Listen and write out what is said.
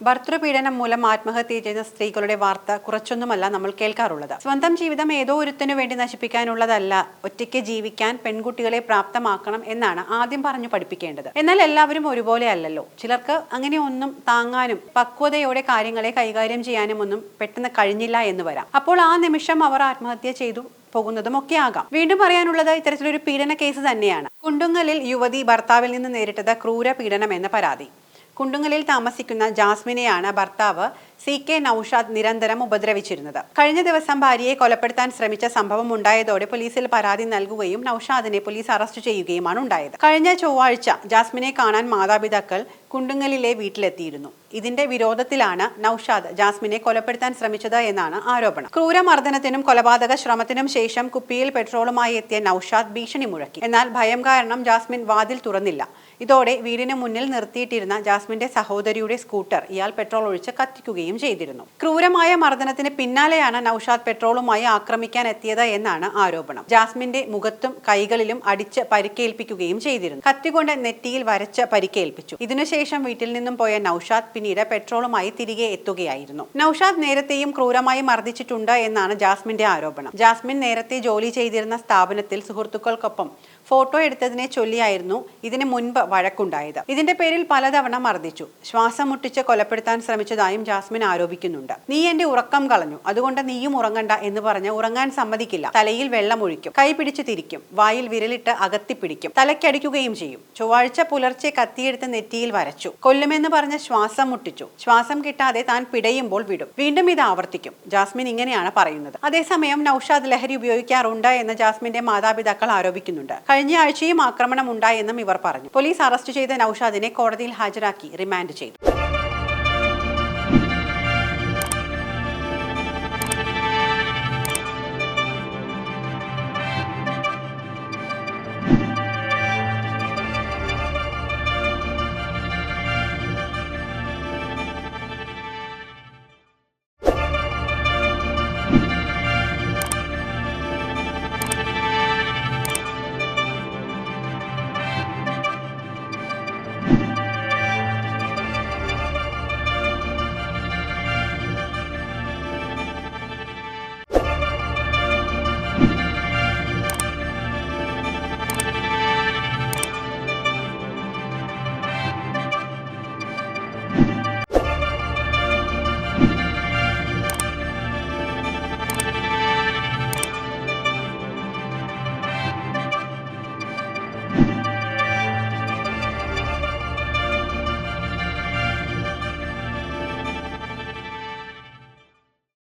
ഭർതൃപീഡനം മൂലം ആത്മഹത്യ ചെയ്യുന്ന സ്ത്രീകളുടെ വാർത്ത കുറച്ചൊന്നുമല്ല നമ്മൾ കേൾക്കാറുള്ളത്. സ്വന്തം ജീവിതം ഏതോ ഒരുത്തിനു വേണ്ടി നശിപ്പിക്കാനുള്ളതല്ല, ഒറ്റയ്ക്ക് ജീവിക്കാൻ പെൺകുട്ടികളെ പ്രാപ്തമാക്കണം എന്നാണ് ആദ്യം പറഞ്ഞു പഠിപ്പിക്കേണ്ടത്. എന്നാൽ എല്ലാവരും ഒരുപോലെ അല്ലല്ലോ. ചിലർക്ക് അങ്ങനെ ഒന്നും താങ്ങാനും പക്വതയോടെ കാര്യങ്ങളെ കൈകാര്യം ചെയ്യാനും ഒന്നും പെട്ടെന്ന് കഴിഞ്ഞില്ല എന്ന് വരാം. അപ്പോൾ ആ നിമിഷം അവർ ആത്മഹത്യ ചെയ്തു പോകുന്നതും ഒക്കെ ആകാം. വീണ്ടും പറയാനുള്ളത് ഇത്തരത്തിലൊരു പീഡന കേസ് തന്നെയാണ്. കുണ്ടുങ്ങലിൽ യുവതി ഭർത്താവിൽ നിന്ന് നേരിട്ടത് ക്രൂര പീഡനം എന്ന പരാതി. കുണ്ടുങ്ങലിൽ താമസിക്കുന്ന ജാസ്മിനെയാണ് ഭർത്താവ് CK നൌഷാദ് നിരന്തരം ഉപദ്രവിച്ചിരുന്നത്. കഴിഞ്ഞ ദിവസം ഭാര്യയെ കൊലപ്പെടുത്താൻ ശ്രമിച്ച സംഭവം ഉണ്ടായതോടെ പോലീസിൽ പരാതി നൽകുകയും നൌഷാദിനെ പോലീസ് അറസ്റ്റ് ചെയ്യുകയുമാണ് ഉണ്ടായത്. കഴിഞ്ഞ ചൊവ്വാഴ്ച ജാസ്മിനെ കാണാൻ മാതാപിതാക്കൾ കുണ്ടുങ്ങലിലെ വീട്ടിലെത്തിയിരുന്നു. ഇതിന്റെ വിരോധത്തിലാണ് നൌഷാദ് ജാസ്മിനെ കൊലപ്പെടുത്താൻ ശ്രമിച്ചത് എന്നാണ് ആരോപണം. ക്രൂരമർദ്ദനത്തിനും കൊലപാതക ശ്രമത്തിനും ശേഷം കുപ്പിയിൽ പെട്രോളുമായി എത്തിയ നൌഷാദ് ഭീഷണി മുഴക്കി. എന്നാൽ ഭയം കാരണം ജാസ്മിൻ വാതിൽ തുറന്നില്ല. ഇതോടെ വീടിന് മുന്നിൽ നിർത്തിയിട്ടിരുന്ന ജാസ്മിന്റെ സഹോദരിയുടെ സ്കൂട്ടർ ഇയാൾ പെട്രോൾ ഒഴിച്ച് കത്തിക്കുകയും ചെയ്തിരുന്നു. ക്രൂരമായ മർദ്ദനത്തിന് പിന്നാലെയാണ് നൌഷാദ് പെട്രോളുമായി ആക്രമിക്കാൻ എത്തിയത് എന്നാണ് ആരോപണം. ജാസ്മിന്റെ മുഖത്തും കൈകളിലും അടിച്ച് പരിക്കേൽപ്പിക്കുകയും ചെയ്തിരുന്നു. കത്തികൊണ്ട് നെറ്റിയിൽ വരച്ച് പരിക്കേൽപ്പിച്ചു. ഇതിനുശേഷം വീട്ടിൽ നിന്നും പോയ നൌഷാദ് പിന്നീട് പെട്രോളുമായി തിരികെ എത്തുകയായിരുന്നു. നൌഷാദ് നേരത്തെയും ക്രൂരമായി മർദ്ദിച്ചിട്ടുണ്ട് എന്നാണ് ജാസ്മിന്റെ ആരോപണം. ജാസ്മിൻ നേരത്തെ ജോലി ചെയ്തിരുന്ന സ്ഥാപനത്തിൽ സുഹൃത്തുക്കൾക്കൊപ്പം ഫോട്ടോ എടുത്തതിനെ ചൊല്ലിയായിരുന്നു ഇതിന് മുൻപ് വഴക്കുണ്ടായത്. ഇതിന്റെ പേരിൽ പലതവണ മർദ്ദിച്ചു. ശ്വാസം മുട്ടിച്ച് കൊലപ്പെടുത്താൻ ശ്രമിച്ചതായും ജാസ്മിൻ ആരോപിക്കുന്നുണ്ട്. നീ എന്റെ ഉറക്കം കളഞ്ഞു, അതുകൊണ്ട് നീയും ഉറങ്ങണ്ട എന്ന് പറഞ്ഞ് ഉറങ്ങാൻ സമ്മതിക്കില്ല. തലയിൽ വെള്ളമൊഴിക്കും, കൈ പിടിച്ച് തിരിക്കും, വായിൽ വിരലിട്ട് അകത്തിപ്പിടിക്കും, തലയ്ക്കടിക്കുകയും ചെയ്യും. ചൊവ്വാഴ്ച പുലർച്ചെ കത്തിയെടുത്ത് നെറ്റിയിൽ വരച്ചു. കൊല്ലുമെന്ന് പറഞ്ഞ് ശ്വാസം മുട്ടിച്ചു. ശ്വാസം കിട്ടാതെ താൻ പിടയുമ്പോൾ വിടും. വീണ്ടും ഇത് ആവർത്തിക്കും. ജാസ്മിൻ ഇങ്ങനെയാണ് പറയുന്നത്. അതേസമയം നൌഷാദ് ലഹരി ഉപയോഗിക്കാറുണ്ട് എന്ന് ജാസ്മിന്റെ മാതാപിതാക്കൾ ആരോപിക്കുന്നുണ്ട്. കഴിഞ്ഞ ആഴ്ചയും ആക്രമണം ഉണ്ടായെന്നും ഇവർ പറഞ്ഞു. പോലീസ് അറസ്റ്റ് ചെയ്ത നൌഷാദിനെ കോടതിയിൽ ഹാജരാക്കി റിമാൻഡ് ചെയ്തു.